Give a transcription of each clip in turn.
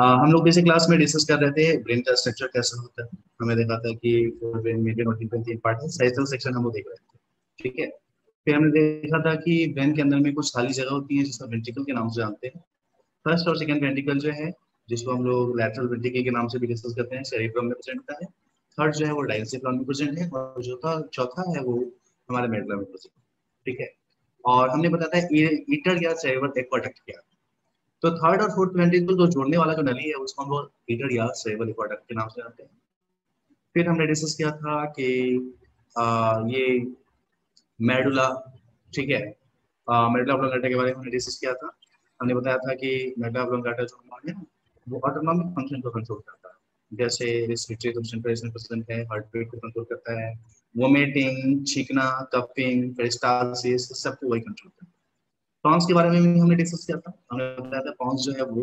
हम लोग basic class में डिस्कस कर रहे थे ब्रेन का स्ट्रक्चर कैसा होता है। हमें देखा था कि ब्रेन मीडियन और तीन पार्ट है। साइटल सेक्शन हम लोग देख रहे थे, ठीक है। फिर हमने देखा था कि ब्रेन के अंदर में कुछ खाली जगह होती है जिसको वेंट्रिकल के नाम से जानते हैं। फर्स्ट और सेकंड वेंट्रिकल जो है, जिसको हम लोग लैटरल वेंट्रिकल के नाम से भी डिस्कस करते हैं, सेरेब्रम में प्रेजेंट होता है। थर्ड जो है वो डायंसिफालम में प्रेजेंट है, और जो चौथा है वो हमारे मेडुला में प्रेजेंट है, ठीक है। और हमने बताया था ईटर या सेरेब्रल एक्वाडक्ट क्या। तो थर्ड और फोर्थ वेंट्रिकल को जोड़ने वाला जो नली है उसको हम लोग ईटर या सेरेब्रल एक्वाडक्ट के नाम से जानते हैं। फिर हमने डिस्कस किया था कि ये मेडुला, ठीक है, मेडुला ऑब्लोंगेटा के बारे में हमने डिस्कस किया था। हमने बताया था कि मेडुला ऑब्लोंगेटा जो हमारे है वो ऑटोनॉमिक फंक्शन को कंट्रोल करता है, जैसे रेस्पिरेटरी कंसंट्रेशन है, हार्ट बीट को कंट्रोल करता है, वोमिटिंग, छींकना, कफिंग, पेरिस्टाल्सिस, सबको वही कंट्रोल करता है। पॉन्स के बारे में भी हमने डिस्कस किया था। हमने बताया था पॉन्स जो है वो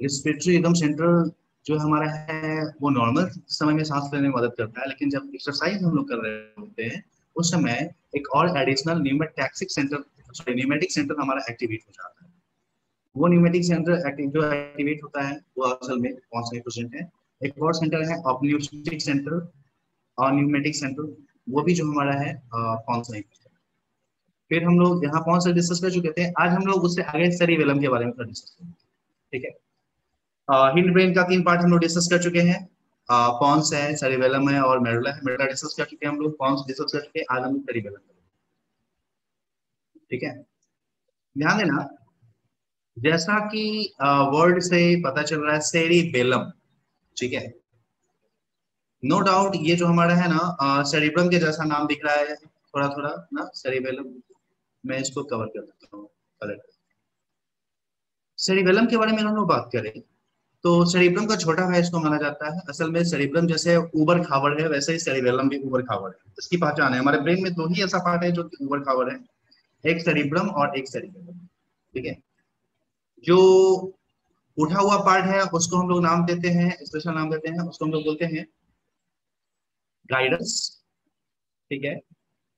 रेस्पिरेटरी एकदम सेंट्रल जो हमारा है वो नॉर्मल समय में सांस लेने में मदद करता है, लेकिन जब एक्सरसाइज हम लोग कर रहे होते हैं उस समय एक और एडिशनल न्यूमेटिक सेंटर हमारा एक्टिवेट हो जाता है। वो न्यूमेटिक सेंटर जो एक्टिवेट होता है वो असल में कौन सा प्रेजेंट है। एक और सेंटर है ऑप्न्यूस्टिक सेंटर और न्यूमेटिक सेंटर, वो भी जो हमारा है कौन सा। फिर हम लोग यहाँ कौन सा डिस्कस कर चुके थे, आज हम लोग उससे आगे सेरिबेलम के बारे में डिस्कस करेंगे, ठीक है। हिंड ब्रेन का 3 पार्ट हम लोग डिस्कस कर चुके हैं। पॉन्स है, सेरिबेलम है और मेडुला है। मेडुला डिस्कस कर चुके हैं हम लोग, पॉन्स डिस्कस कर चुके हैं, आज हम लोग सेरिबेलम, ठीक है। ध्यान देना, जैसा कि वर्ड से पता चल रहा है सेरिबेलम, ठीक है। नो डाउट ये जो हमारा है ना सेरिब्रम के जैसा नाम दिख रहा है थोड़ा थोड़ा ना, सेरिबेलम। मैं इसको कवर कर देता हूँ कलर। सेरिबेलम के बारे में हम लोग बात करें तो सेरिब्रम का छोटा भाई इसको माना जाता है। असल में सेरिब्रम जैसे ऊबड़ खाबड़ है वैसे ही सेरिबेलम भी ऊबड़ खाबड़ है। इसकी पहचान है, हमारे ब्रेन में 2 ही ऐसा पार्ट है जो ऊबड़ खाबड़ है, एक सेरिब्रम और एक सेरिबेलम, ठीक है। जो उठा हुआ पार्ट है उसको हम लोग नाम देते हैं, स्पेशल नाम देते हैं, उसको हम लोग बोलते हैं गाइडस, ठीक है।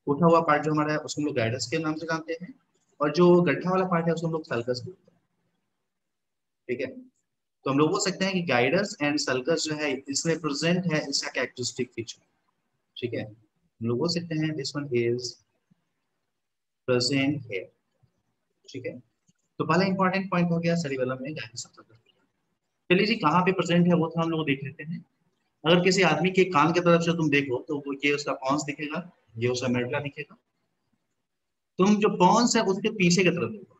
उठा हुआ पार्ट जो हमारा है उसको हम लोग गाइडस के नाम से जानते हैं, और जो गड्ढा वाला पार्ट है उसको हम लोग सल्कस बोलते हैं, ठीक है। तो हम लोग बोल सकते हैं कि गाइडस एंड सल्कस जो है इसमें प्रेजेंट है इसका कैरेक्टरिस्टिक फीचर, ठीक है। हम लोग बोल सकते हैं दिस वन इज प्रेजेंट है, ठीक है। तो पहला इंपॉर्टेंट पॉइंट हो गया सेरिबेलम में गाइडस सल्कस। चलिए जी, कहाँ पे प्रेजेंट है वो तो हम लोग देख लेते हैं। अगर किसी आदमी के कान की तरफ से तुम देखो तो वो ये उसका पॉन्स दिखेगा, ये उसका मेडुला दिखेगा। तुम जो पॉन्स है उसके पीछे की तरफ देखो,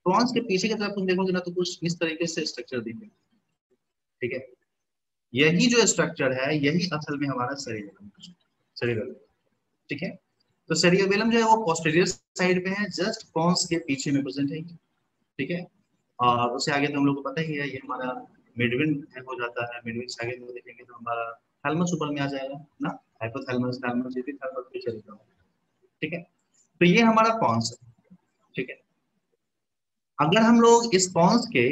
पॉन्स के पीछे की तरफ तुम देखोगे ना तो कुछ इस तरीके से स्ट्रक्चर दिखेगा, ठीक है। यही जो स्ट्रक्चर है यही असल में हमारा सेरिबेलम, ठीक है। तो सेरिबेलम जो है वो पोस्टीरियर साइड पे है, जस्ट पॉन्स के पीछे में प्रेजेंट है, ठीक है। और उससे आगे तो हम लोग को पता ही है ये हमारा मिडविन हो जाता है। मिडविन से आगे देखेंगे तो हमारा थैलमस ऊपर में आ जाएगा ना, हाइपोथैलेमस, थैलेमस, ये भी थैलमस पे चलेगा, ठीक है। तो ये हमारा पॉन्स है, ठीक है। अगर हम लोग इस पॉन्स के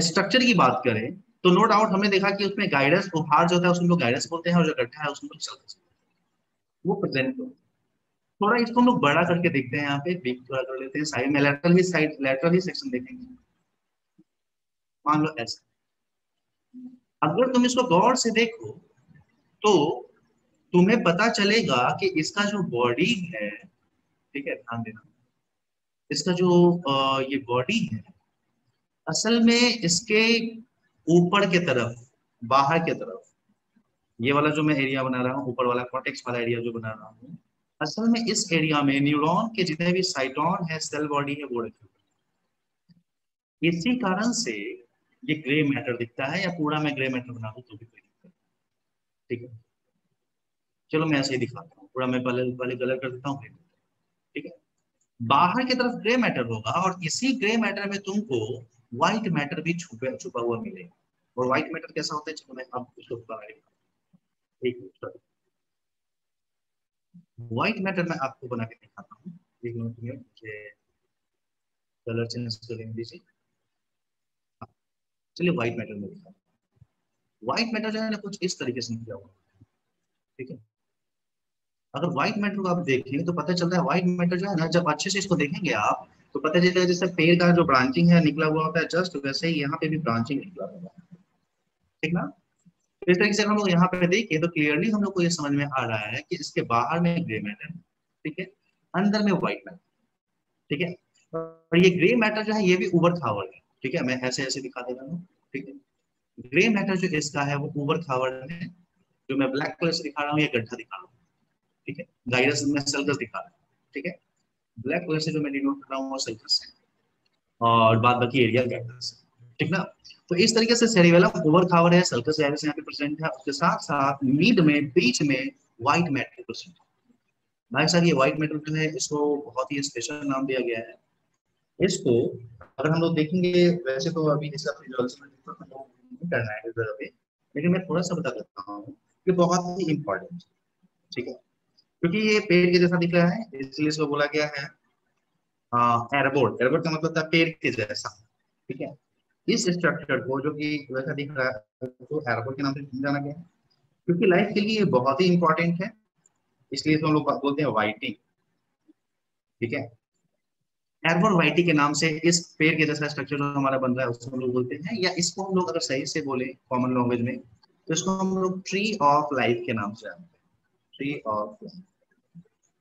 स्ट्रक्चर की बात करें तो नो डाउट हमने देखा कि उसमें गाइडेंस उपहार जो होता है उसको लोग गाइडेंस बोलते हैं, और जो गड्ढा है उसको लोग सल्कस, वो प्रेजेंट हो। थोड़ा इसको हम लोग बड़ा करके देखते हैं, यहाँ पे बिग थोड़ा कर लेते हैं, साइड में लेटरल ही सेक्शन देखेंगे। मान लो ऐसा, अगर तुम इसको गौर से देखो तो तुम्हें पता चलेगा कि इसका जो बॉडी है, ठीक है, ध्यान देना, इसका जो ये बॉडी है असल में इसके ऊपर के तरफ, बाहर के तरफ, ये वाला जो मैं एरिया बना रहा हूँ, ऊपर वाला कॉर्टेक्स वाला एरिया जो बना रहा हूँ, असल में इस एरिया में न्यूरॉन के जितने भी साइटोन है, सेल बॉडी है, वो रखी हुई है। इसी कारण से ये ग्रे मैटर दिखता है, या पूरा मैं ग्रे मैटर बना दूं तो भी कोई दिक्कत नहीं, ठीक है। चलो मैं ऐसे ही दिखाता हूँ, पूरा मैं पहले पहले कलर कर देता हूँ, ठीक है। बाहर की तरफ ग्रे मैटर होगा, और इसी ग्रे मैटर में तुमको व्हाइट मैटर भी छुपा हुआ मिलेगा। और व्हाइट मैटर कैसा होता है, चलो मैं अब उसको एक मिनट, व्हाइट मैटर मैं आपको बना के दिखाता हूँ, एक मिनट में मुझे कलर चेंज कर दीजिए। हाँ, चलिए व्हाइट मैटर में दिखाता हूँ। व्हाइट मैटर जो है ना कुछ इस तरीके से किया हुआ, ठीक है। अगर व्हाइट मैटर को आप देखें तो पता चलता है व्हाइट मैटर जो है ना, जब अच्छे से इसको देखेंगे आप तो पता चलेगा जैसे पेड़ का जो ब्रांचिंग है निकला हुआ होता है जस्ट वैसे ही यहाँ पे भी ब्रांचिंग निकला हुआ है, ठीक ना। तो इस तरीके से हम लोग यहाँ पे देखिए तो क्लियरली हम लोग को ये समझ में आ रहा है कि इसके बाहर में ग्रे मैटर, ठीक है, अंदर में व्हाइट मैटर, ठीक है। और ये ग्रे मैटर जो है ये भी उबड़ खाबड़ है, ठीक है, मैं ऐसे ऐसे दिखा देता हूँ, ठीक है। ग्रे मैटर जो इसका है वो उबड़ खाबड़ है, जो मैं ब्लैक कलर से दिखा रहा हूँ ये गड्ढा दिखा रहा हूँ, ठीक है। गाइरस में सल्फस दिखा रहा हूँ, ठीक है। ब्लैक कलर से जो मैं डिनोट कर रहा हूँ वो सल्फस है और बाद बाकी एरिया गैस, ठीक ना। तो इस तरीके से सेरिबेलम ओवर खावर है, सल्फस गैस यहाँ पे प्रेजेंट है, उसके साथ साथ मिड में बीच में व्हाइट मैटर प्रेजेंट है। भाई साहब ये व्हाइट मैटर जो है इसको बहुत ही स्पेशल नाम दिया गया है। इसको अगर हम लोग देखेंगे वैसे तो अभी इसका फिजियोलॉजी में नहीं करना है इस जगह पे, लेकिन मैं थोड़ा सा बता देता हूँ कि बहुत ही इंपॉर्टेंट, ठीक है। क्योंकि ये पेड़ के जैसा दिख रहा है इसलिए इसको बोला गया है एयरबोर्ड। एयरबोर्ड का मतलब था पेड़ के जैसा, ठीक है। इस स्ट्रक्चर को जो कि वैसा दिख रहा है तो एयरबोर्ड के नाम से जाना गया है, क्योंकि लाइफ के लिए बहुत ही इंपॉर्टेंट है, इसलिए तो हम लोग बोलते हैं वाइटिंग, ठीक है। एयरबोर्ड वाइटी के नाम से इस पेड़ के जैसा स्ट्रक्चर जो हमारा बन रहा है उसको हम लोग बोलते हैं, या इसको हम लोग अगर सही से बोले कॉमन लैंग्वेज में तो इसको हम लोग ट्री ऑफ लाइफ के नाम से जानते हैं, ट्री ऑफ लाइफ।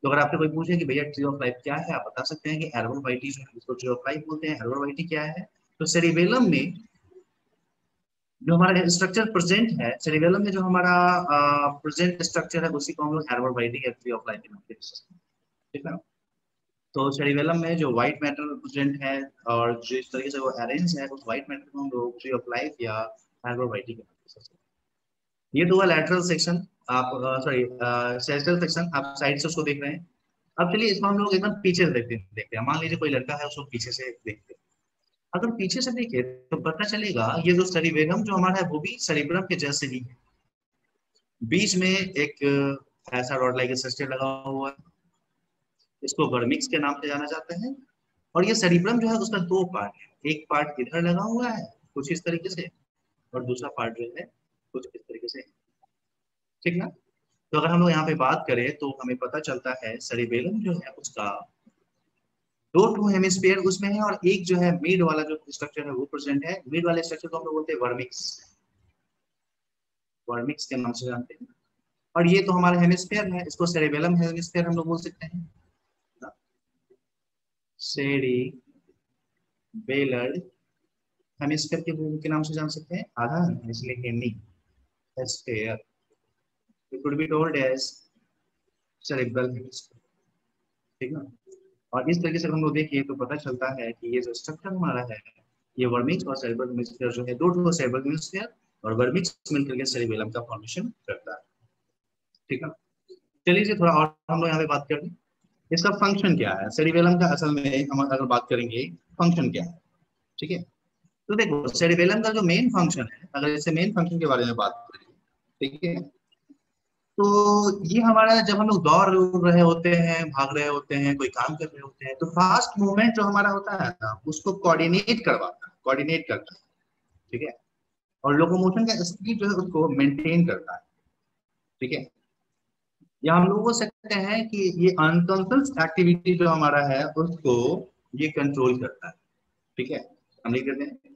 तो अगर आपसे कोई पूछे कि भैया ट्री ऑफ लाइफ क्या है, आप बता सकते हैं कि एर्बोर वाइटी जो है उसको ट्री ऑफ लाइफ बोलते हैं। एर्बोर वाइटी क्या है, तो सेरिबेलम में जो हमारा स्ट्रक्चर प्रेजेंट है, सेरिबेलम में जो हमारा प्रेजेंट स्ट्रक्चर है उसी को हम लोग एर्बोर वाइटी या ट्री ऑफ लाइफ के नाम से, ठीक है। तो सेरिबेलम में जो व्हाइट मैटर प्रेजेंट है और जिस तरीके से वो अरेंज है उस व्हाइट मैटर को हम लोग ट्री ऑफ लाइफ या एर्बोर वाइटी के नाम से। ये तो हुआ लैटरल सेक्शन, आप सॉरी सेंट्रल सेक्शन, आप साइड से उसको देख रहे हैं। अब चलिए इसको हम लोग एकदम पीछे से देखते हैं। मान लीजिए कोई लड़का है उसको पीछे से देखते हैं, अगर पीछे से देखे तो पता चलेगा ये जो सेरिबेलम जो हमारा है वो भी सेरिब्रम के जैसे ही है। बीच में एक ऐसा रॉड लाइक स्ट्रक्चर लगा हुआ है, इसको वर्मिक्स के नाम से जाना जाता है। और ये सेरिब्रम जो है उसका दो पार्ट है, एक पार्ट इधर लगा हुआ है कुछ इस तरीके से, और दूसरा पार्ट जो है कुछ इस तरीके से, ठीक ना। तो अगर हम लोग यहाँ पे बात करें तो हमें पता चलता है सेरिबेलम जो है उसका दो टू हेमिस्फीयर उसमें है, और एक जो है मिड वाला जो स्ट्रक्चर है वो प्रेजेंट है। मिड वाले स्ट्रक्चर को हम लोग बोलते हैं वर्मिक्स, वर्मिक्स के नाम से जानते हैं। और ये तो हमारा हेमिस्फीयर है, इसको सेरिबेलम हेमिस्फीयर हम लोग बोल सकते हैं, सेरिबेलर हेमिस्फीयर के नाम से जान सकते हैं, आधा इसलिए hemisphere, it could be told as cerebral hemisphere, ठीक है। और इस तरीके से हम लोग देखिए तो पता चलता है कि ये जो स्ट्रक्चर हमारा है ये वर्मिक्स और सेरिब्रल हेमिस्फीयर जो है दो टू सेरिब्रल हेमिस्फीयर और वर्मिक्स मिलकर के सेरिबेलम का फॉर्मेशन करता है, ठीक है। चलिए जी थोड़ा और हम लोग यहाँ पे बात करें इसका फंक्शन क्या है। सेरिबेलम का असल में हम अगर बात करेंगे फंक्शन क्या है, ठीक है। तो देखो सेरिबेलम का जो मेन फंक्शन है, अगर इससे मेन फंक्शन के बारे में बात करें, ठीक है, तो ये हमारा जब हम लोग दौड़ उड़ रहे होते हैं, भाग रहे होते हैं, कोई काम कर रहे होते हैं, तो फास्ट मूवमेंट जो हमारा होता है ना उसको कोऑर्डिनेट करवाता है, कोऑर्डिनेट करता है, ठीक है। और लोकोमोशन का स्पीड जो है उसको मेंटेन करता है, ठीक है। या हम लोग बोल सकते हैं कि ये अनकॉन्शियस एक्टिविटी जो हमारा है उसको ये कंट्रोल करता है, ठीक है। हम लिख देते हैं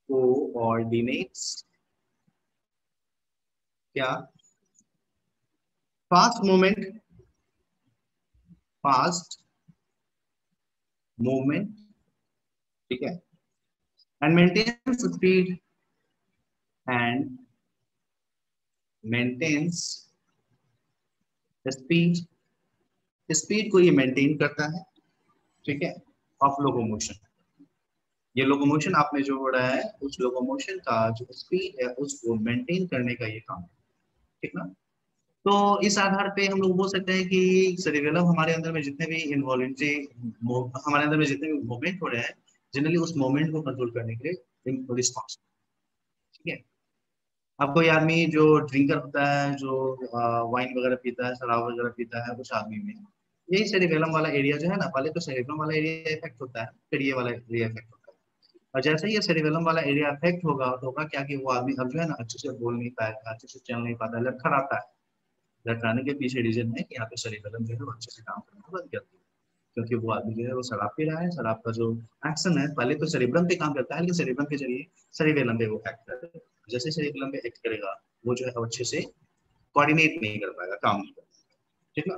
कोऑर्डिनेट्स क्या, फास्ट मूवमेंट, फास्ट मूवमेंट, ठीक है, and maintains speed, and maintains speed, speed को ये मेंटेन करता है, ठीक है, ऑफ लोकोमोशन। ये लोकोमोशन आप में जो हो रहा है उस लोकोमोशन का जो स्पीड है उसको मेंटेन करने का ये काम, ठीक ना। तो इस आधार पे हम लोग बोल सकते हैं कि सेरिबेलम हमारे अंदर में जितने भी इनवॉल्यूंटरी हमारे अंदर में जितने भी मूवमेंट हो रहे हैं जनरली उस मूवमेंट को कंट्रोल करने के लिए रिस्पॉन्स, ठीक है। अब कोई आदमी जो ड्रिंकर होता है, जो वाइन वगैरह पीता है, शराब वगैरह पीता है, उस आदमी में यही सेरिबेलम वाला एरिया जो है ना, पहले तो सेरिबेलम वाला एरिया इफेक्ट होता है फिर ये वाला एरिया इफेक्ट होता है। और जैसे ही ये सेरिबेलम वाला एरिया इफेक्ट होगा तो होगा क्या कि वो आदमी अब जो है ना अच्छे से बोल नहीं पाएगा, अच्छे से चल नहीं पाता, लड़खड़ाता है। लड़खड़ाने के पीछे रीजन है कि यहाँ पे सेरिबेलम जो है वो अच्छे से काम करना बंद कर दिया, क्योंकि वो आदमी जो है वो शराब पी रहा है, शराब का जो एक्शन है पहले तो सेरिब्रम पे काम करता है, लेकिन सेरिब्रम के जरिए सेरिबेलम पे वो एक्ट करेगा। जैसे सेरिबेलम पे एक्ट करेगा वो जो है अच्छे से कोऑर्डिनेट नहीं कर पाएगा, काम नहीं करेगा, ठीक है।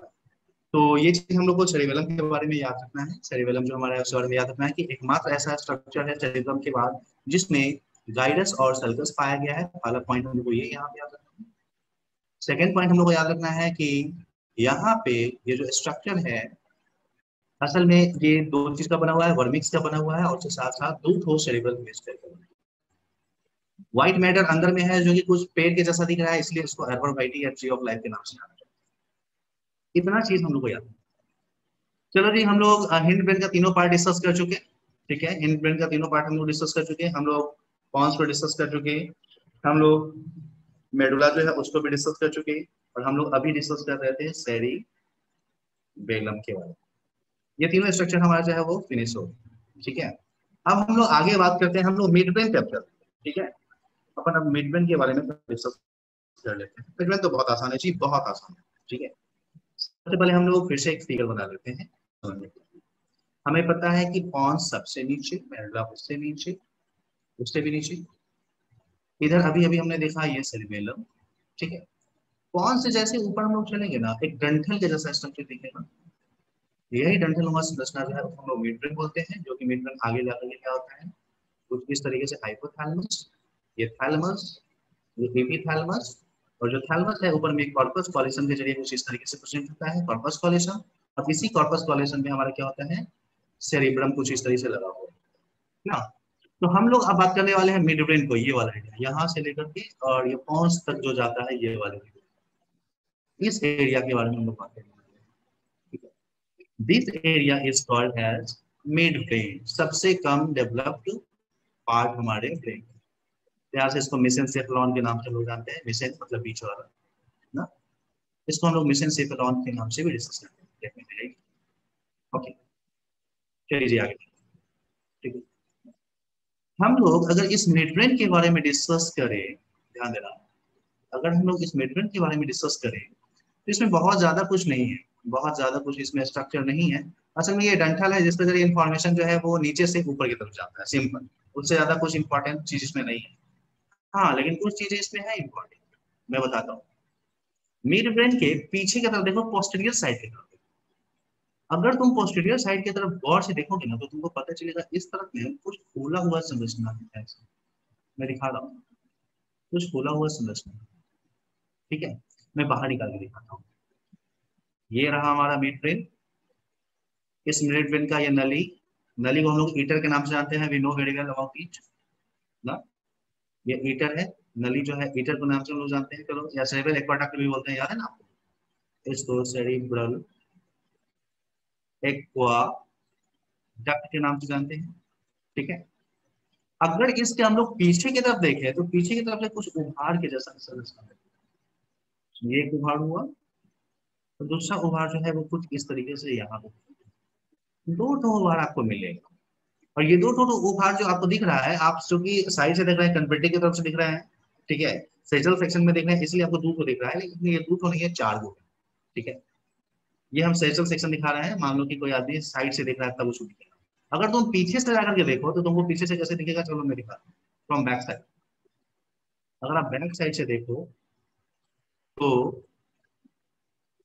तो ये चीज हम लोग को सेरिबेलम के बारे में याद रखना है। सेरिबेलम जो हमारा है उसके बारे में याद रखना है कि एकमात्र ऐसा स्ट्रक्चर है सेरिबेलम के बाद जिसमें गाइडस और सल्कस पाया गया है। पहला पॉइंट हम लोग को ये यहाँ पे याद रखना है। सेकेंड पॉइंट हम लोग को याद रखना है कि यहाँ पे ये जो स्ट्रक्चर है असल में ये दो चीज का बना हुआ है, वर्मिक्स का बना हुआ है और उसके साथ साथ दो ठोस सेरिब्रल हेमिस्फीयर का। व्हाइट मैटर अंदर में है जो कि कुछ पेड़ के जैसा दिख रहा है, इसलिए इसको एर्बोरबाइटी या ट्री ऑफ लाइफ के नाम से जाना जाता है। इतना चीज हम लोग को याद है। चलो जी, हम लोग हिंड ब्रेन का तीनों पार्ट डिस्कस कर चुके, ठीक है। हिंड ब्रेन का तीनों पार्ट हम लोग डिस्कस कर चुके, हम लोग पॉन्स को डिस्कस कर चुके, हम लोग मेडुला जो है उसको भी डिस्कस कर चुके, और हम लोग अभी डिस्कस कर रहे थे सेरिबेलम के बारे में। ये तीनों स्ट्रक्चर हमारा जो है वो फिनिश हो, ठीक है। अब हम लोग आगे बात करते हैं, हम लोग मिड ब्रेन पे चलते हैं, ठीक है। अपन अब मिड ब्रेन के बारे में डिस्कस कर लेते हैं। मिड ब्रेन तो बहुत आसान है जी, बहुत आसान है, ठीक है। सबसे पहले हम लोग फिर से एक फिगर बना लेते हैं। हमें पता है कि पॉन्स सबसे नीचे, मेडुला उससे नीचे, उससे भी नीचे, इधर अभी अभी हमने देखा ये सेरिबेलम, ठीक है। पॉन्स से जैसे ऊपर हम लोग चलेंगे ना, एक डंठल के जैसा स्ट्रक्चर दिखेगा। यही डंठल नुमा संरचना जो है उसको हम लोग मिड ब्रेन बोलते हैं, जो कि मिड ब्रेन आगे जाकर के क्या होता है कुछ इस तरीके से हाइपोथैलेमस, ये थैलेमस, ये एपिथैलेमस, और जो थैलेमस है ऊपर में एक कॉर्पस कॉलेशन के जरिए कुछ इस तरीके से प्रेजेंट होता है, कॉर्पस कॉलेशन। और इसी कॉर्पस कॉलेशन में हमारा क्या होता है सेरिब्रम कुछ इस तरीके से लगा हुआ है ना। तो हम लोग अब बात करने वाले हैं मिड ब्रेन को, ये वाला एरिया यहाँ से लेकर के और ये पॉन्स तक जो जाता है ये वाले, इस एरिया के बारे में हम लोग बात करेंगे। This area is called as mid brain, सबसे कम डेवलप्ड पार्ट हमारे ब्रेन। यहाँ से इसको मेसेनसेफेलॉन के नाम से लोग जानते हैं, मेसेन मतलब बीच वाला ना, इसको हम लोग मेसेनसेफेलॉन के नाम से भी डिस्कस करते हैं। ओके, चलिए आगे, ठीक है। हम लोग अगर इस मिड ब्रेन के बारे में डिस्कस करें, ध्यान देना, अगर हम लोग इस मिड ब्रेन के बारे में डिस्कस करें तो इसमें बहुत ज्यादा कुछ नहीं है, बहुत ज्यादा कुछ इसमें स्ट्रक्चर नहीं है। असल में ये डंठल है जिसके जरिए इंफॉर्मेशन जो है वो नीचे से ऊपर की तरफ जाता है, सिंपल, उससे ज्यादा कुछ इंपॉर्टेंट चीज इसमें नहीं है। हाँ, लेकिन कुछ चीजें इसमें है इंपॉर्टेंट, मैं बताता हूँ। मिड ब्रेन के पीछे की तरफ देखो, पोस्टीरियर साइड की तरफ, अगर तुम पोस्टीरियर साइड की तरफ गौर से देखोगे ना तो तुमको पता चलेगा इस तरफ में कुछ फूला हुआ संरचना है। मैं दिखा रहा हूँ, कुछ फूला हुआ संरचना, ठीक है। मैं बाहर निकाल के दिखाता हूँ। ये रहा हमारा मिड ब्रेन, इस मिड ब्रेन का ये नली, नली को हम लोग ईटर के नाम से जानते हैं, we know very well about it ना। ये ईटर है, नली जो है ईटर के नाम से हम लोग जानते हैं। चलो, या सेरेब्रल एक्वाडक्ट भी बोलते हैं, याद है ना आपको, इसको सेरिब्रल एक्वाडक्ट के नाम से जानते हैं, ठीक है। अगर इसके हम लोग पीछे की तरफ देखें तो पीछे की तरफ से कुछ उभार के जैसा संरचना है, ये एक उभार हुआ, तो दूसरा उभार जो है वो कुछ इस तरीके से यहाँ पे दो ठो उभार आपको मिलेगा। और ये दो ठो उभार जो आपको दिख रहा है, आप चूंकि साइड से देख रहे हैं, कन्वर्टिंग की तरफ से दिख रहे हैं, ठीक है, सेजल सेक्शन में देख रहे हैं इसलिए आपको दो ठो दिख रहा है, लेकिन ये दो ठो नहीं है, चार गो, ठीक है। ये हम सेजल सेक्शन दिखा रहे हैं, मान लो कि कोई आदमी साइड से देख रहा है तब उसको दिखेगा। अगर तुम पीछे से जाकर के देखो तो तुमको पीछे से कैसे दिखेगा, चलो मैं दिखाता हूँ, फ्रॉम बैक साइड। अगर आप बैक साइड से देखो तो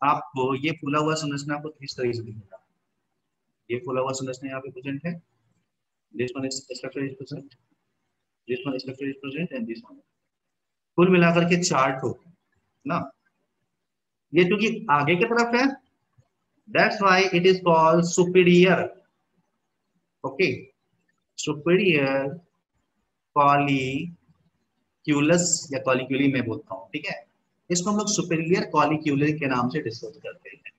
आपको ये फूला हुआ संरचना को इस तरीके से दिखेगा। ये फूला हुआ संरचना यहाँ पे प्रेजेंट है, this one structure is present, this one structure is present and this one. कुल मिलाकर के चार ठो ना। ये चूंकि आगे की तरफ है, that's why it is called superior, okay, superior colliculus या कॉलिक्यूली मैं बोलता हूँ, ठीक है। इसको हम लोग सुपीरियर कॉलिक्यूलर के नाम से डिस्कस करते हैं।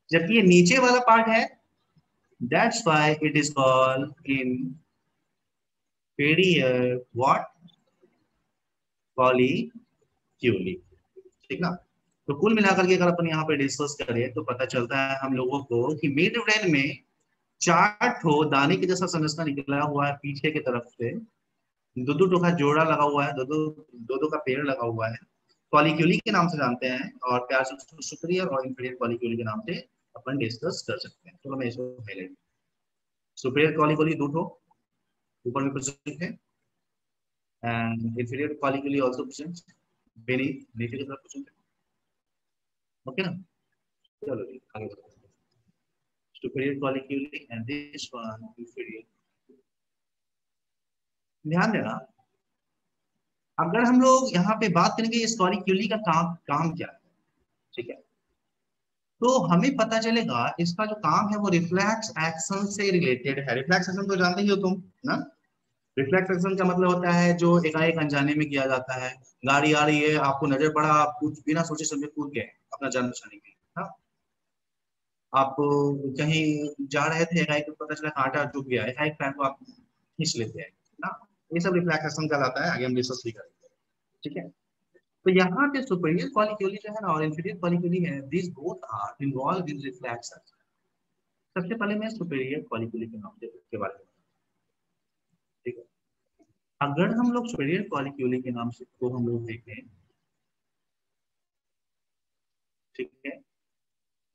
जबकि ये नीचे वाला पार्ट है, that's why it is called inferior what कॉलिक्यूली, ठीक ना। तो कुल मिलाकर के अगर अपन यहाँ पे डिस्कस करें तो पता चलता है हम लोगों को कि मिड ब्रेन में चार ठो दाने की जैसा संरचना निकला हुआ है पीछे की तरफ से, दो दो का जोड़ा लगा हुआ है, दो दो का पेड़ लगा हुआ है, कॉलिक्यूली के नाम से जानते हैं, और प्यार से सुपीरियर और इंफीरियर कॉलिक्यूली के नाम से अपन डिस्कस कर सकते हैं। तो मैं इसको हाईलाइट, सुपीरियर कॉलिक्यूली दो ठो ऊपर में प्रेजेंट है, and inferior colliculi also present, beneath नीचे की तरफ प्रेजेंट है। ओके ना, चलो जी आगे बढ़ते हैं। Superior colliculi and this one inferior. ध्यान देना, अगर हम लोग यहाँ पे बात करेंगे इस कॉलिक्यूली का काम क्या है, ठीक है, तो हमें पता चलेगा इसका जो काम है वो रिफ्लेक्स एक्शन से रिलेटेड है। रिफ्लेक्स एक्शन तो जानते ही हो तुम ना, रिफ्लेक्स एक्शन का मतलब होता है जो एकाएक अनजाने में किया जाता है। गाड़ी आ रही है, आपको नजर पड़ा, आप कुछ बिना सोचे समझे कूद गए अपना जान बचाने के लिए, हाँ? आप कहीं जा रहे थे, एकाएक पता चला कांटा चुभ गया, एकाएक पैर को आप खींच लेते हैं ना, ये सब रिफ्लेक्स एक्शन कहलाता है। आगे हम डिस्कस भी करेंगे, ठीक है। तो यहाँ पे सुपीरियर कॉलिक्यूली जो है ना और इंफीरियर कॉलिक्यूली है, this both are involve in reflex action. सबसे पहले मैं सुपीरियर कॉलिक्यूली के नाम के बारे में, ठीक है। अगर हम लोग सुपीरियर कॉलिक्यूली के नाम से को हम लोग देखें, ठीक है,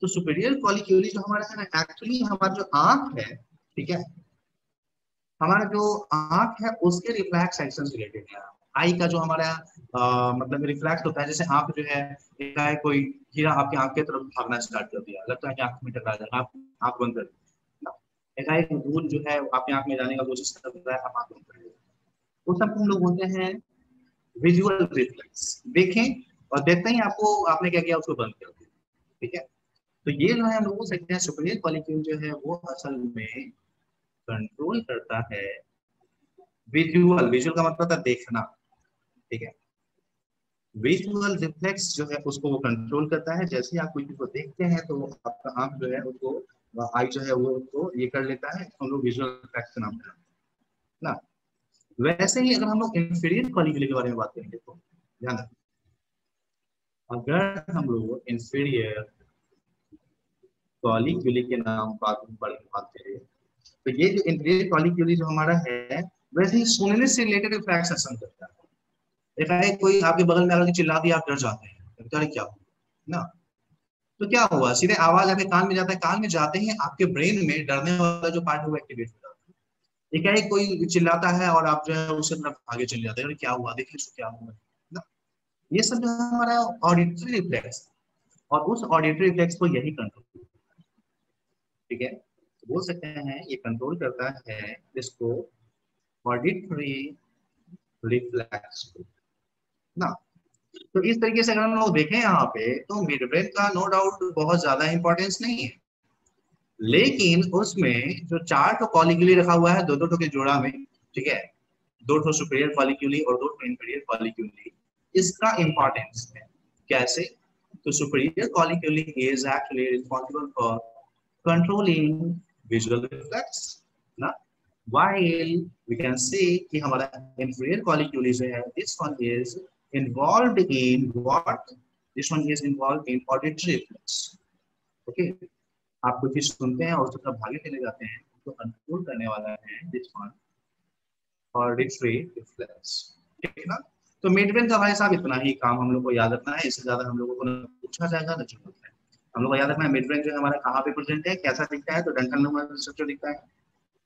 तो सुपीरियर कॉलिक्यूली जो हमारा है ना, एक्चुअली हमारा जो आंख है, ठीक है, हमारा जो आंख है उसके रिफ्लेक्स एक्शन से रिलेटेड है। आई का जो हमारा मतलब रिफ्लेक्स होता है, जैसे आंख जो है कोई हीरा आपकी आंख की तरफ भागना स्टार्ट कर दिया, लगता है कि आंख में टकरा जाएगा, आप आंख बंद कर दिया, एकाएक धूल जो है आपकी आंख में जाने का कोशिश कर रहा है, आप आंख बंद कर दिया, वो सब हम लोग बोलते हैं विजुअल रिफ्लेक्स। देखें और देखते ही आपको आपने क्या किया, उसको बंद कर दिया, ठीक है। तो ये जो है हम लोग बोल सकते हैं सुपीरियर कॉलिक्यूल जो है वो असल में कंट्रोल करता है विजुअल, विजुअल का मतलब था देखना, ठीक है, विजुअल रिफ्लेक्स जो है उसको वो कंट्रोल करता है। जैसे ही आप कोई चीज को देखते हैं तो आपका आंख जो है उसको, आई जो है वो उसको ये कर लेता है, हम लोग विजुअल रिफ्लेक्स का नाम है ना। वैसे ही अगर हम लोग इंफीरियर कॉलिक्यूल के बारे में बात करेंगे तो ध्यान रखें, अगर हम लोग इंफीरियर कॉलिक्यूली के नाम बात करें, तो ये जो इंफीरियर कॉलिक्यूली जो हमारा है, वैसे ही सुनने से रिलेटेड रिफ्लेक्स एक्शन करता है। देखा है कोई आपके बगल में आकर चिल्ला दिया, आप डर जाते हैं, अरे क्या हुआ ना, तो क्या हुआ, सीधे आवाज आपके कान में जाता है, कान में जाते ही आपके ब्रेन में डरने वाला जो पार्ट है वो एक्टिवेट हो जाता है। एक ही कोई चिल्लाता है और आप जो है उससे तरफ आगे चले जाते हैं, अरे क्या हुआ, देखिए उसको क्या हुआ ना। ये सब जो है हमारा ऑडिटरी रिफ्लेक्स, और उस ऑडिटरी रिफ्लेक्स को यही कंट्रोल, ठीक है, तो बोल सकते हैं ये कंट्रोल करता है इसको ऑडिटरी रिफ्लेक्स ना। तो इस तरीके से अगर हम लोग देखें यहाँ पे, तो मिड ब्रेन का नो डाउट बहुत ज्यादा इंपॉर्टेंस नहीं है, लेकिन उसमें जो चार ठो कॉलिक्यूली रखा हुआ है, दो दो ठो के जोड़ा में, ठीक है, दो ठो सुपीरियर कॉलिक्यूली और दो ठो इंफीरियर कॉलिक्यूली, इसका इंपॉर्टेंस है। कैसे, तो superior colliculi is actually responsible for controlling visual reflex ना, while we can see कि हमारा inferior colliculi जो है, this one is involved in what, this one is involved in auditory reflex, okay। आप कुछ चीज सुनते हैं और उसके तरफ भागे चले जाते हैं, तो कंट्रोल करने वाला है this one auditory reflex, ठीक है ना। तो मिड ब्रेन का भाई साहब इतना ही काम हम लोग को याद रखना है, इससे ज्यादा हम लोगों को न पूछा जाएगा न जरूरत है। हम लोग को याद रखना है मिड ब्रेन जो है हमारा कहाँ पे प्रेजेंट है, कैसा दिखता है, तो डंठल नुमा स्ट्रक्चर दिखता है,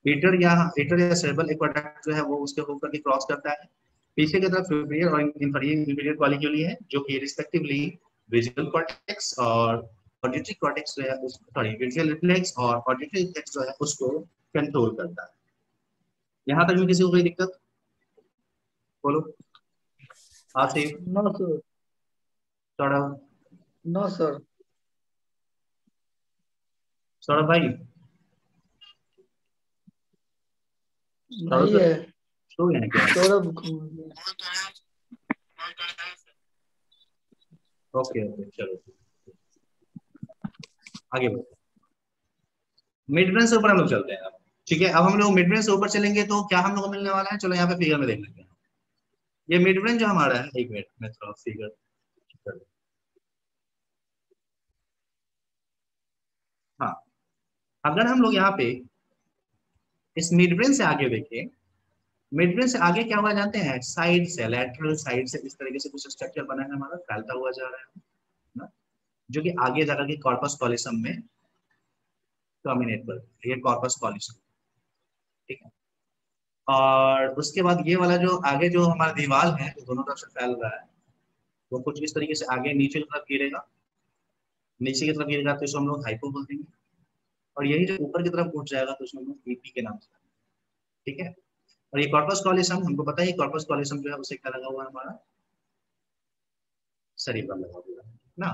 हीटर या सेरेब्रल एक्वाडक्ट जो है वो उसके होकर के क्रॉस करता है, पीछे की तरफ सुपीरियर और इंफीरियर कॉलिक्यूली है जो कि रिस्पेक्टिवली विजुअल कॉर्टेक्स और ऑडिटरी कॉर्टेक्स जो है उस सॉरी विजुअल रिफ्लेक्स और ऑडिटरी रिफ्लेक्स जो है उसको कंट्रोल करता है। यहाँ तक में किसी को कोई दिक्कत, बोलो। Asif, no sir. Saurabh, no sir. Saurabh भाई, नहीं सौरभ है। सो गए हैं क्या? सौरभ ओके ओके चलो आगे बढ़ते हैं, मिड ब्रेन से ऊपर हम लोग चलते हैं अब, ठीक है। अब हम लोग मिड ब्रेन से ऊपर चलेंगे तो क्या हम लोग को मिलने वाला है, चलो यहाँ पे फिगर में देख लेते हैं। ये मिड ब्रेन जो हमारा है, एक मिनट मैं थोड़ा फिगर कर, हाँ, अगर हम लोग यहाँ पे इस मिड ब्रेन से आगे देखें, मिड ब्रेन से आगे क्या हुआ जानते हैं, साइड से लैटरल साइड से इस तरीके से कुछ स्ट्रक्चर बना है हमारा, फैलता हुआ जा रहा है ना, जो कि आगे जाकर के कॉर्पस कॉलिसम में टर्मिनेट कर देते हैं, ये कॉर्पस कॉलिशन। ठीक है। और उसके बाद ये वाला जो आगे जो हमारा दीवार है जो दोनों तरफ से फैल रहा है वो कुछ इस तरीके से आगे नीचे की तरफ गिरेगा, नीचे की तरफ गिरेगा तो इसको हम लोग हाइपो बोल देंगे, और यही जो ऊपर की तरफ उठ जाएगा तो इसको हम लोग ईपी के नाम से। ठीक है। और ये कॉर्पस कॉलिशन हमको पता है, कॉर्पस कॉलिशन जो है उसे क्या लगा हुआ है हमारा, सेरिब्रम लगा हुआ है ना।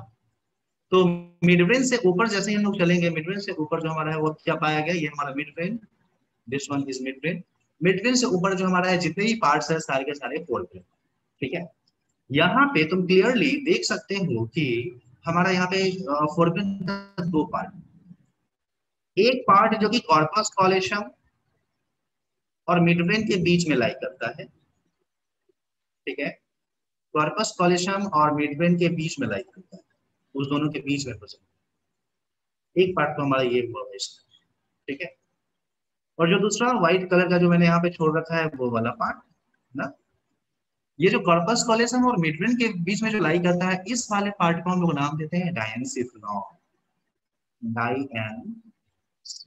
तो मिड ब्रेन से ऊपर जैसे ही हम लोग चलेंगे, मिड ब्रेन से ऊपर जो हमारा है वो क्या पाया गया, ये हमारा mid brain, this one is mid brain. Mid brain से ऊपर जो हमारा है जितने भी पार्ट्स है सारे के सारे फोर ब्रेन। ठीक है। यहाँ पे तुम क्लियरली देख सकते हो कि हमारा यहाँ पे फोर ब्रेन का दो पार्ट, एक पार्ट जो कि कॉर्पस कॉलिशन और मिड ब्रेन के बीच में लाई करता है। ठीक है। कॉर्पस कॉलिशन और मिड ब्रेन के बीच में लाई करता है, उस दोनों के बीच में एक पार्ट तो हमारा ये इन्फॉर्मेशन। ठीक है। और जो दूसरा व्हाइट कलर का जो मैंने यहाँ पे छोड़ रखा है वो वाला पार्ट ना, ये जो कॉर्पस कॉलिशन और मिड ब्रेन के बीच में जो लाई करता है इस वाले पार्ट को हम लोग नाम देते हैं डायनसिफेलॉन। डायनसिफेलॉन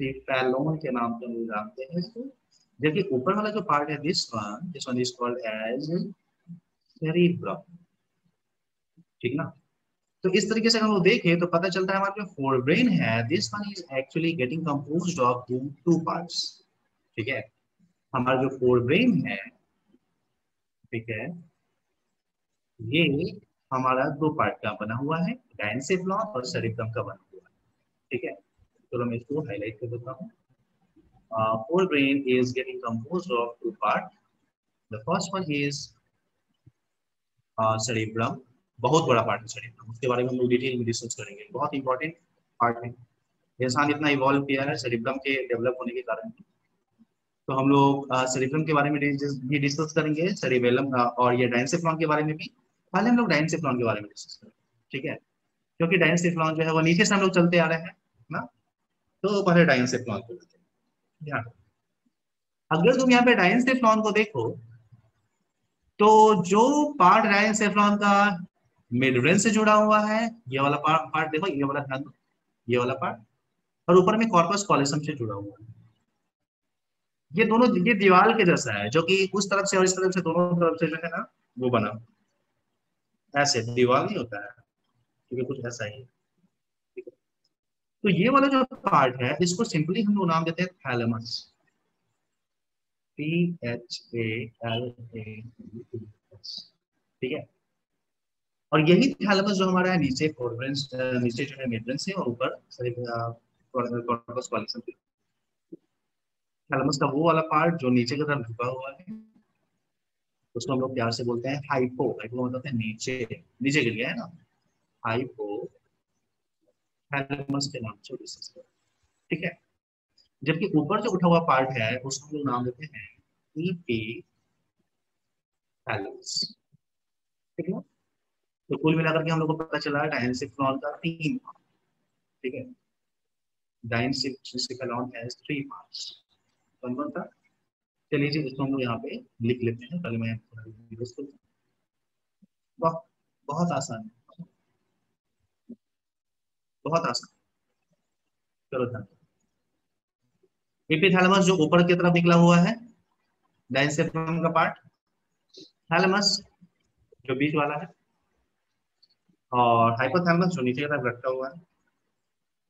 के नाम से हम लोग जानते हैं इसको। जबकि ऊपर वाला जो पार्ट है this one is called as cerebrum. ठीक ना। तो इस तरीके से हम लोग देखें तो पता चलता है हमारा जो फोर ब्रेन है this one is actually getting composed of two parts. ठीक है। हमारा जो फोर ब्रेन है, ठीक है, ये हमारा दो पार्ट का बना हुआ है, डायनसेफलॉन और सेरिब्रम का बना हुआ है। ठीक है। तो मैं इसको हाईलाइट कर देता हूँ। For brain is getting composed of two part. The first one is cerebrum, बहुत बड़ा पार्ट है सेरिब्रम, उसके बारे में हम लोग डिटेल में डिस्कस करेंगे, बहुत इंपॉर्टेंट पार्ट है। इंसान इतना इवॉल्व किया है सेरिब्रम के डेवलप होने के कारण। तो हम लोग सेरिब्रम के बारे में भी डिस्कस करेंगे, सेरिबेलम और ये डायनसेफलॉन के बारे में भी। पहले हम लोग डायनसेफलॉन के बारे में डिस्कस करेंगे। ठीक है। क्योंकि डायनसेफलॉन जो है वो नीचे से हम लोग चलते आ रहे हैं ना, तो पहले डायनसेफलॉन को लेते हैं। ध्यान, अगर तुम यहाँ पे डायनसेफलॉन को देखो तो जो पार्ट डायनसेफलॉन का मिड ब्रेन से जुड़ा हुआ है, ये वाला पार्ट देखो, ये वाला ध्यान दो, ये वाला पार्ट, और ऊपर में कॉर्पस कॉलिसम से जुड़ा हुआ है। ये दोनों ये दीवार के जैसा है जो कि उस तरफ से और इस तरफ से दोनों तरफ से जो है ना वो बना, ऐसे दीवार नहीं होता है, क्योंकि कुछ ऐसा ही है। ठीक है? तो ये वाला जो पार्ट है इसको सिंपली हम लोग नाम देते हैं थैलेमस। THALAMUS। ठीक है। और यही थैलेमस जो हमारा है नीचे फोरब्रेन, नीचे जो है मिडब्रेन से, और ऊपर कॉर्पस कॉलिसम। थैलेमस का वो वाला पार्ट जो नीचे की तरफ झुका हुआ है उसको हम लोग प्यार से बोलते हैं हाइपो। हाइपो मतलब है नीचे, नीचे गिर गया है ना, हाइपो थैलेमस के नाम से डिस्कस करते हैं। ठीक है। जबकि ऊपर जो उठा हुआ पार्ट है उसको हम लोग नाम देते हैं ईपी थैलेमस। ठीक है। तो कुल मिलाकर के हम लोग को पता चला डायनसेफलॉन का तीन, ठीक है, डायनसेफलॉन हैज थ्री पार्ट्स। कौन था, चलिए जी इसको हम लोग यहाँ पे लिख लेते हैं, पहले मैं बहुत बहुत आसान है, बहुत आसान। चलो ध्यान, एपिथैलेमस जो ऊपर की तरफ निकला हुआ है डायनसेफलॉन का पार्ट, थैलेमस जो बीच वाला है, और हाइपोथैलेमस जो नीचे की तरफ रखा हुआ है,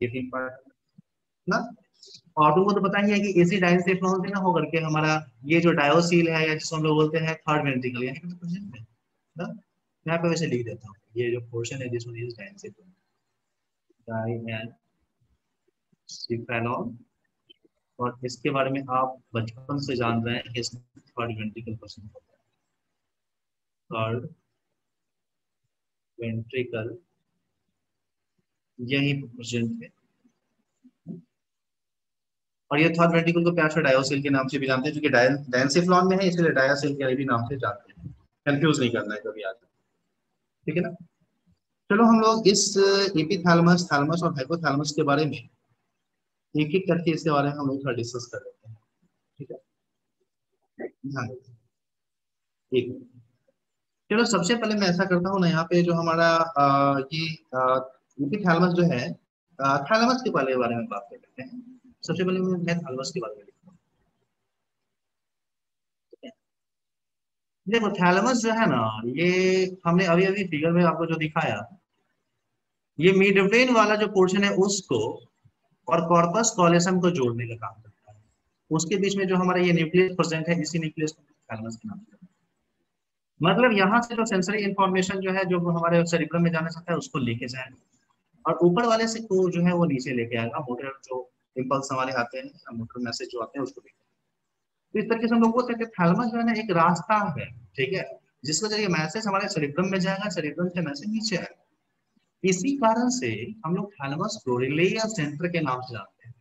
ये तीन पार्ट ना। और तुमको तो पता ही है कि इसी डायनसेफलॉन से ना होकर के हमारा ये जो डायोसील है या जिसको हम लोग बोलते हैं थर्ड वेंट्रिकल, यानी कि ना, यहाँ पे वैसे लिख देता हूँ, ये जो पोर्शन है जिसमें इज डायनसेफलॉन, डायनसेफलॉन, और इसके बारे में आप बचपन से जान रहे हैं कि इसमें थर्ड वेंट्रिकल प्रेजेंट होता है, थर्ड वेंट्रिकल यही प्रेजेंट है। और ये थर्ड वेंट्रिकल को प्यार से डायोसिल के नाम से भी जानते हैं, क्योंकि डायनसेफलॉन में है इसलिए डायोसिल के भी नाम से जानते हैं, कंफ्यूज नहीं करना है कभी आगे। ठीक है ना। चलो हम लोग इस एपिथैलेमस, थैलेमस और हाइपोथैलेमस के बारे में एक एक करके इसके बारे में हम लोग थोड़ा डिस्कस कर लेते हैं। ठीक है। हाँ, एक मिनट। चलो सबसे पहले मैं ऐसा करता हूँ ना, यहाँ पे जो हमारा ये एपिथैलेमस जो है, थैलेमस के पहले बारे में बात कर लेते हैं। सबसे पहले मैं थैलेमस के बारे में लिखूंगा। देखो थैलेमस जो है ना, ये हमने अभी अभी फिगर में आपको जो दिखाया, ये मिड ब्रेन वाला जो पोर्शन है उसको और कॉर्पस कॉलेसम को जोड़ने का काम करता है। उसके बीच में जो हमारा ये न्यूक्लियस प्रेजेंट है, इसी न्यूक्लियस को थैलेमस के नाम से, मतलब यहाँ से जो सेंसरी इंफॉर्मेशन जो है जो हमारे सेरिब्रम में जाना चाहता है उसको लेके जाएगा, और ऊपर वाले से को जो है वो नीचे लेके आएगा, मोटर जो इम्पल्स हमारे आते हैं, मोटर मैसेज जो आते हैं उसको लेके। तो इस तरीके से हम लोग बोल सकते हैं थैलेमस जो है ना एक रास्ता है, ठीक है, जिसके जरिए मैसेज हमारे सेरिब्रम में जाएगा, सेरिब्रम से मैसेज नीचे आएगा। इसी कारण से हम लोग थैलेमस को रिले सेंटर के नाम से जानते हैं।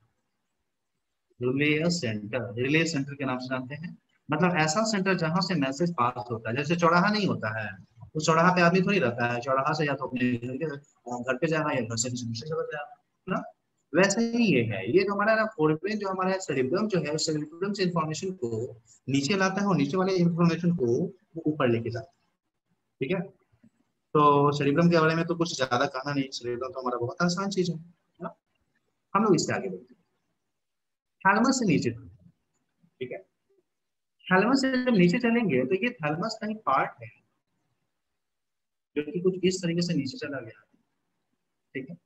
रिले सेंटर के नाम से जानते हैं, मतलब ऐसा सेंटर जहां से मैसेज पास होता है। जैसे चौराहा नहीं होता है, उस चौराहा पे आदमी थोड़ी रहता है, चौराहा से या तो अपने घर पे जाएगा या घर से दूसरी जगह जाएगा ना। वैसे ही ये है, ये जो हमारा फोरब्रेन जो हमारा सेरिब्रम जो है, सेरिब्रम से इंफॉर्मेशन को नीचे लाता है और नीचे वाले इंफॉर्मेशन को वो ऊपर लेके जाता है, ठीक है। तो सेरिब्रम के बारे में तो कुछ ज्यादा कहना नहीं, सेरिब्रम तो हमारा बहुत आसान चीज है ना? हम लोग इससे आगे बढ़ते हैं, थैलेमस से नीचे, ठीक है। थैलेमस से जब नीचे चलेंगे तो ये थैलेमस का ही पार्ट है जो कि कुछ इस तरीके से नीचे चला गया, ठीक है।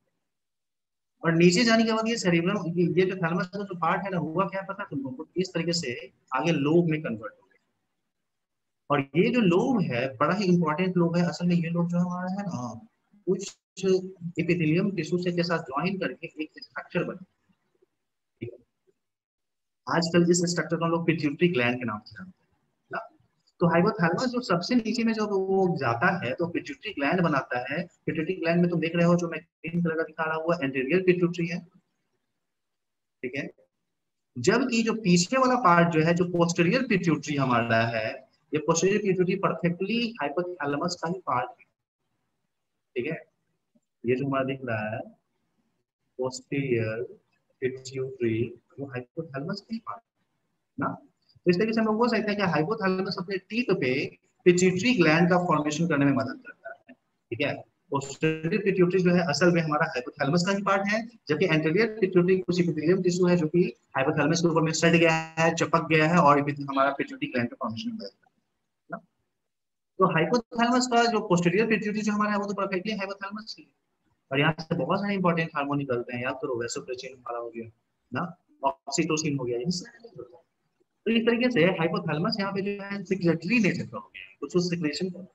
और नीचे जाने के बाद ये सेरिब्रम, ये जो थैलेमस का जो पार्ट है ना, हुआ क्या पता तुमको, कुछ इस तरीके से आगे लोब में कन्वर्ट हो गया। और ये जो लोब है बड़ा ही इंपॉर्टेंट लोब है असल में। ये लोब जो हमारा है ना, कुछ एपिथेलियम टिश्यू से के साथ ज्वाइन करके एक स्ट्रक्चर बने, ठीक है। आजकल इस स्ट्रक्चर को हम लोग पिट्यूटरी ग्लैंड के नाम से जानते हैं ना। तो हाइपोथैलेमस जो सबसे नीचे में जब वो जाता है तो पिट्यूटरी ग्लैंड बनाता है। पिट्यूटरी ग्लैंड में तुम देख रहे हो जो मैं ग्रीन कलर का दिखा रहा हुआ एंटीरियर पिट्यूटरी है, ठीक है। जबकि जो पीछे वाला पार्ट जो है, जो पोस्टीरियर पिट्यूटरी हमारा है, ये पोस्टीरियर पिट्यूटरी परफेक्टली हाइपोथैलेमस का ही पार्ट है, ठीक है। ये जो हमारा दिख रहा है पोस्टीरियर पिट्यूटरी, वो हाइपोथैलेमस का ही पार्ट ना। तो इस तरीके से हम लोग बोल सकते हैं कि हाइपोथैलेमस अपने टीथ पे पिट्यूटरी ग्लैंड का फॉर्मेशन करने में मदद करता है, ठीक है। पोस्टीरियर पिट्यूटरी जो है असल में हमारा हाइपोथैलेमस का ही पार्ट है, जबकि एंटीरियर पिट्यूटरी कुछ एपिथेलियम टिश्यू है जो कि हाइपोथैलेमस के ऊपर में सट गया है, चिपक गया है, और हमारा पिट्यूटरी ग्लैंड का फॉर्मेशन में मदद करता है। तो हाइपोथैलेमस का जो पोस्टीरियर पिट्यूटरी जो हमारा है वो तो परफेक्टली हाइपोथैलेमस ही है। और यहाँ से बहुत सारे इंपॉर्टेंट हार्मोन निकलते हैं, याद करो, वैसोप्रेसिन हमारा हो गया ना, ऑक्सीटोसिन हो गया, ये सारे होता है। तो इस तरीके से हाइपोथैलेमस यहाँ पे जो है सिक्रेटरी नेचर का हो गया, कुछ उस सिक्रेशन का।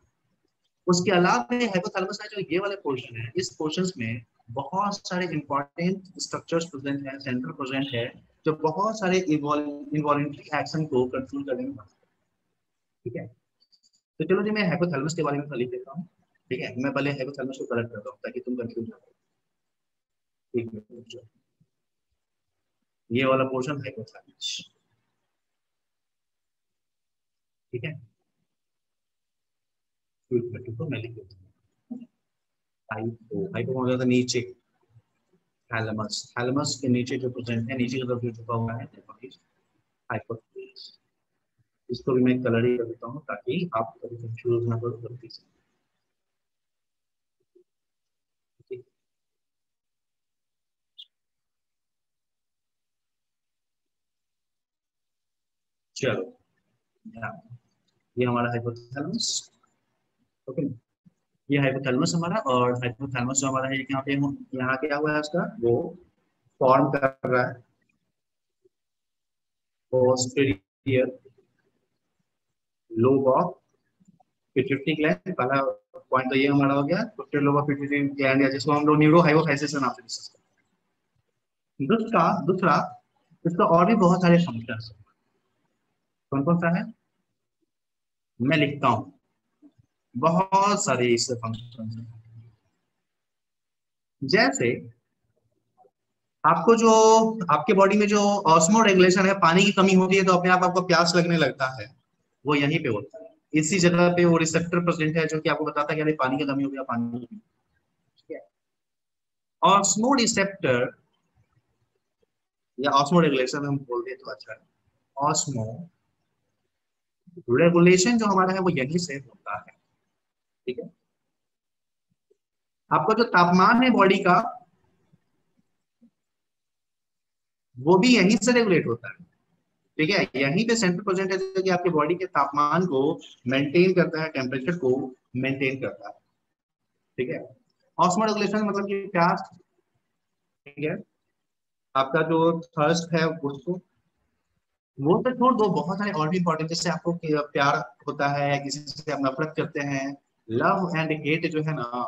उसके अलावा हाइपोथैलेमस का जो ये वाले पोर्शन है, इस पोर्शन में बहुत सारे इंपॉर्टेंट स्ट्रक्चर्स प्रेजेंट है, सेंटर प्रेजेंट है, जो बहुत सारे इन्वॉल्यूंटरी एक्शन को कंट्रोल करने में मदद, ठीक है। तो चलो जी मैं हाइपोथैलेमस के बारे में लिख देता हूँ, ठीक है। मैं पहले हाइपोथैलेमस को करेक्ट करता हूँ ताकि तुम कंफ्यूज ना हो, ठीक है। ये वाला पोर्शन हाइपोथैलेमस, ठीक है। तो मैं लिख देता हूँ हाइपो, हाइपो हो जाता नीचे, थैलेमस, थैलेमस के नीचे जो प्रेजेंट है, नीचे की तरफ जो छुपा हुआ है हाइपोथैलेमस। इसको भी मैं कलर ही कर देता हूँ ताकि आप कभी कंफ्यूज ना करो गलती से, ठीक। चलो ध्यान, ये हमारा हाइपोथैलेमस, ओके। ये हाइपोथैलेमस हमारा, और हाइपोथैलेमस जो हमारा है यहाँ पे, यहाँ क्या हुआ है उसका, वो फॉर्म कर रहा है posterior lobe of pituitary gland. पहला पॉइंट तो ये हमारा हो गया, posterior lobe of pituitary gland, या जिसको हम लोग न्यूरो हाइपोफाइसिस के नाम से डिस्कस करते हैं। दूसरा दूसरा इसका और भी बहुत सारे फंक्शंस, कौन कौन सा है मैं लिखता हूँ, बहुत सारे इससे फंक्शंस हैं। जैसे आपको जो आपके बॉडी में जो ऑस्मो रेगुलेशन है, पानी की कमी होती है तो अपने आप आपको प्यास लगने लगता है, वो यहीं पे होता है। इसी जगह पे वो रिसेप्टर प्रेजेंट है जो कि आपको बताता है कि अरे पानी की कमी हो गया, पानी की कमी, ठीक है। ऑस्मो रिसेप्टर या ऑस्मो रेगुलेशन हम बोलते हैं तो अच्छा है। ऑस्मो रेगुलेशन जो हमारा है वो यहीं से होता है, ठीक है। आपका जो तापमान है बॉडी का, वो भी यहीं से रेगुलेट होता है। ठीक है, यहीं पे सेंट्रल प्रोजेक्ट है कि आपके बॉडी के तापमान को मेंटेन करता है, टेम्परेचर को मेंटेन करता है। ठीक है, ऑस्मोरेगुलेशन मतलब कि प्यास, ठीक है, आपका जो थर्स्ट है उसको, वो तो छोड़ दो, बहुत सारे और भी इंपॉर्टेंट, जैसे आपको प्यार होता है या किसी से आप नफरत करते हैं, लव एंड हेट जो है ना,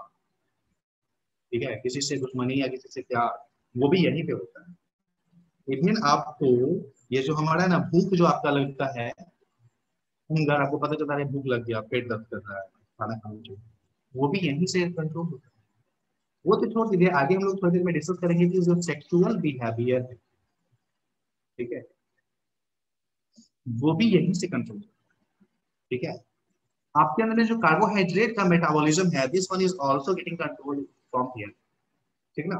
ठीक है, किसी से दुश्मनी या किसी से प्यार, वो भी यहीं पे होता है। इवन आपको ये जो हमारा ना भूख जो आपका लगता है, हुंगर, आपको पता चलता है भूख लग गया, पेट दर्द कर रहा है, खाना खाना चाहिए, वो भी यहीं से कंट्रोल होता है। वो तो छोड़ दीजिए, आगे हम लोग थोड़ी देर में डिस्कस करेंगे कि जो सेक्सुअल बिहेवियर है, ठीक है, वो भी यहीं से कंट्रोल होता है। ठीक है, आपके अंदर में जो कार्बोहाइड्रेट का मेटाबॉलिज्म है, this one is also getting control from here. ठीक ना,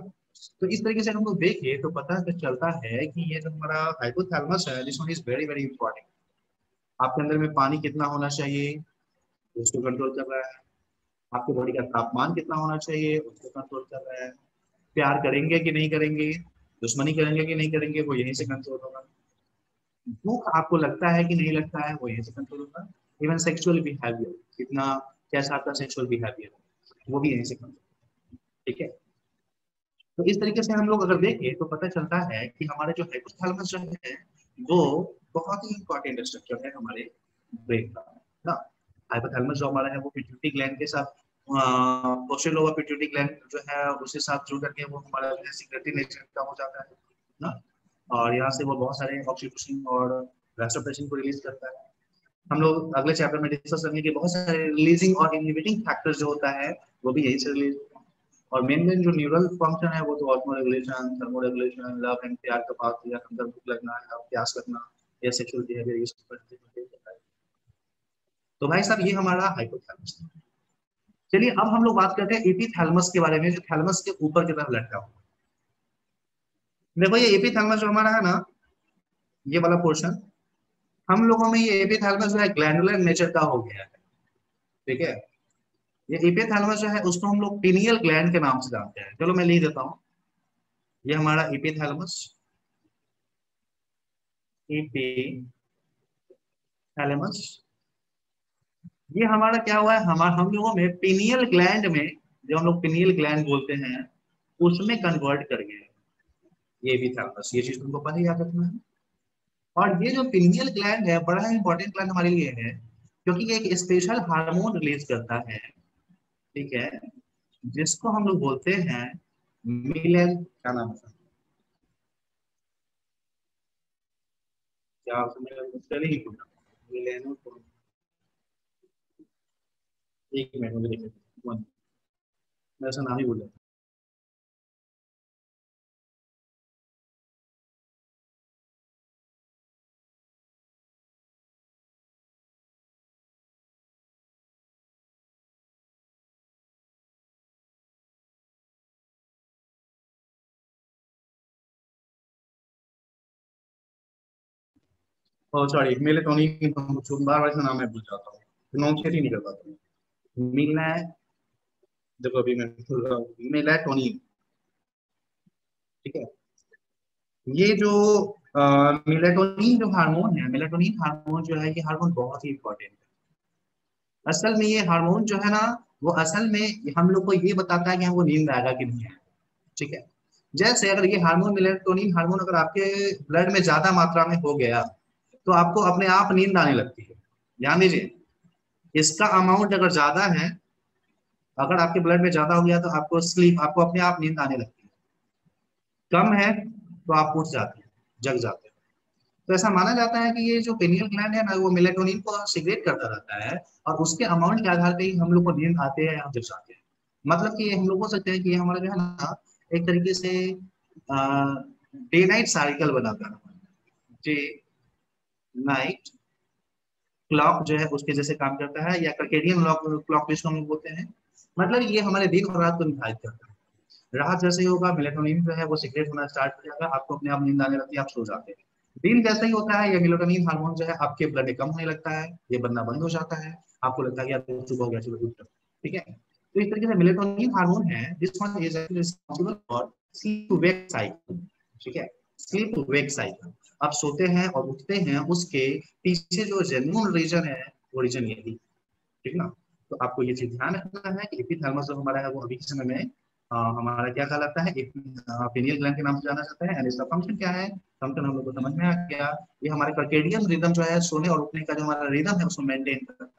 तो इस तरीके से हम लोग देखिए तो पता चलता है कि ये जो हमारा हाइपोथैलेमस है, this one is very very important. आपके अंदर में पानी कितना होना चाहिए उसको कंट्रोल कर रहा है, आपके बॉडी का तापमान कितना होना चाहिए उसको कंट्रोल कर रहा है, प्यार करेंगे कि नहीं करेंगे, दुश्मनी करेंगे कि नहीं करेंगे, वो यहीं से कंट्रोल होगा, भूख आपको लगता है कि नहीं लगता है, वो यहीं से कंट्रोल होगा, इवन सेक्सुअल बिहेवियर, कितना कैसा आपका सेक्सुअल बिहेवियर, वो भी यहीं से कंट्रोल। ठीक है, तो इस तरीके से हम लोग अगर देखें तो पता चलता है कि हमारे जो हाइपोथैलेमस जो है वो बहुत ही इंपॉर्टेंट स्ट्रक्चर है हमारे ब्रेन का ना। हाइपोथैलेमस जो हमारा है वो पिट्यूटरी ग्लैंड के साथ, पोस्टीरियर लोबर पिट्यूटरी ग्लैंड जो है उसके साथ जुड़ करके वो हमारा जो है सिक्रेटरी नेचर का हो जाता है ना, और यहाँ से वो बहुत सारे ऑक्सीटोसिन और वैसोप्रेसिन को रिलीज करता है। हम लोग अगले चैप्टर में डिस्कस करेंगे कि बहुत सारे रिलीजिंग और इनहिबिटिंग फैक्टर्स जो होता है वो भी यही से रिलीज, और मेन जो न्यूरल फंक्शन है वो तो osmo regulation, thermo regulation, love and प्यार का बात, या अंदर भूख लगना या प्यास लगना या सेक्सुअल बिहेवियर, ये सब है। तो भाई साहब ये हमारा हाइपोथैलेमस। चलिए अब हम लोग बात करते हैं एपीथैलेमस के बारे में, जो थैलेमस के ऊपर की तरफ लटका हुआ। देखो ये एपीथैलेमस जो हमारा है ना, ये वाला पोर्शन, हम लोगों में ये एपीथैलेमस जो है ग्लैंडुलर नेचर का हो गया है। ठीक है, ये एपीथैलेमस जो है उसको हम लोग पिनियल ग्लैंड के नाम से जानते हैं। चलो मैं लिख देता हूँ, ये हमारा एपीथैलेमस, एपीथैलेमस, ये हमारा क्या हुआ है, हमारा हम लोगों में पिनियल ग्लैंड में, जो हम लोग पिनियल ग्लैंड बोलते हैं, उसमें कन्वर्ट कर गए ये एपीथैलेमस। ये चीज तुमको पता ही याद रखना है। और ये जो पिनियल ग्लैंड है बड़ा इंपॉर्टेंट ग्लैंड हमारे लिए है, क्योंकि ये एक स्पेशल हार्मोन रिलीज करता है, ठीक है, जिसको हम लोग बोलते हैं मिलेन, क्या नाम है, क्या चलिए मिलेनो, एक मिनट मुझे देखिए, मैं ऐसा नाम ही भूल जाता हूँ। सॉरी, मेलेटोनिन, बार बार इसका नाम मैं भूल जाता हूँ, प्रोनाउंसिएट ही नहीं कर पाता हूँ। मिलना है, देखो अभी मैं भूल रहा हूँ, मेलेटोनिन। ठीक है, ये जो मेलेटोनिन जो हार्मोन है, मेलेटोनिन हार्मोन जो है, ये हार्मोन बहुत ही इंपॉर्टेंट है। असल में ये हार्मोन जो है ना, वो असल में हम लोग को ये बताता है कि हमको नींद आएगा कि नहीं आएगा। ठीक है, जैसे अगर ये हार्मोन मेलेटोनिन हार्मोन अगर आपके ब्लड में ज्यादा मात्रा में हो गया तो आपको अपने आप नींद आने लगती है। ध्यान दीजिए, इसका अमाउंट अगर ज्यादा है, अगर आपके ब्लड में ज्यादा हो गया तो आपको स्लीप, आपको अपने आप नींद आने लगती है। कम है तो आप उठ जाते हैं, जग जाते हैं। तो ऐसा माना जाता है कि ये जो पिनियल ग्लैंड है ना, वो मेलेटोनिन को सिक्रेट करता रहता है, और उसके अमाउंट के आधार पे ही हम लोग को नींद आते हैं या जग जाते हैं। मतलब कि हम लोग बोल सकते हैं कि ये हमारा जो है ना, एक तरीके से डे नाइट साइकिल बनाता है, डे नाइट क्लॉक जो है उसके जैसे काम करता है, या सर्केडियन क्लॉक जिसको हम लोग बोलते हैं। मतलब ये हमारे दिन और रात को निर्धारित करता है। रात जैसे ही होगा मेलेटोनिन जो है वो सिक्रेट होना स्टार्ट हो जाएगा, आपको अपने आप नींद आने लगती है, आप सो जाते हैं। दिन जैसे ही होता है ये मेलेटोनिन हार्मोन जो है आपके ब्लड में कम होने लगता है, ये बनना बंद हो जाता है, आपको लगता है कि यार सुबह हो गया, सुबह उठ जाओ। ठीक है, तो इस तरीके से मेलेटोनिन हार्मोन है, this one is responsible for sleep to wake cycle. ठीक है, स्लीप वेक साइकिल, आप सोते हैं और उठते हैं, उसके पीछे जो जेन्युइन रीजन है वो रीजन ये थी, ठीक ना। तो आपको ये चीज ध्यान रखना है कि एपिथैलेमस जो हमारा है वो अभी के समय में हमारा क्या कहलाता है, पिनियल ग्लैंड के नाम से जाना जाता है। एंड इसका फंक्शन क्या है, फंक्शन हम लोग को समझ में आ गया। ये हमारे सर्केडियन रिदम जो है, सोने और उठने का जो हमारा रिदम है उसको मेंटेन करता है,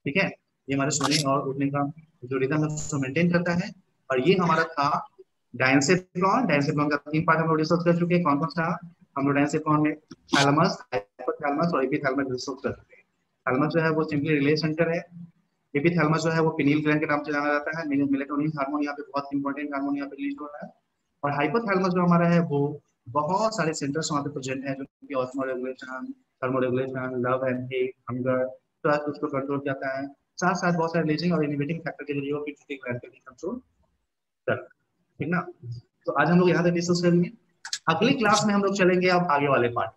ठीक है। ये हमारे सोने और उठने का जो रिदम है उसको मेंटेन करता है। और ये हमारा था डायंसेफ्रॉन। डायंसेफ्रॉन का 3 पार्ट हम लोग डिस्कस कर चुके हैं। कौन कौन सा, हम लोग डायंसेफ्रॉन में थैलेमस, हाइपोथैलेमस और एपिथैलेमस डिस्कस कर चुके हैं। थैलेमस जो है वो सिंपली रिले सेंटर है। एपिथैलेमस जो है वो पिनियल ग्लैंड के नाम से जाना जाता है। मेलेटोनिन हार्मोन यहाँ पे बहुत इंपॉर्टेंट हार्मोन यहाँ पे रिलीज हो रहा है। और हाइपोथैलेमस जो हमारा है वो बहुत सारे सेंटर्स वहाँ पे प्रेजेंट है, जो कि osmo regulation, thermo regulation, love and hate, hunger, trust उसको कंट्रोल करता है। साथ साथ बहुत सारे रिलीजिंग और इनहिबिटिंग फैक्टर के जरिए वो पिट्यूटरी ग्लैंड को भी कंट्रोल करता है, ठीक ना। तो आज हम लोग यहाँ तक डिस्कस करेंगे। अगली क्लास में हम लोग चलेंगे अब आगे वाले पार्ट,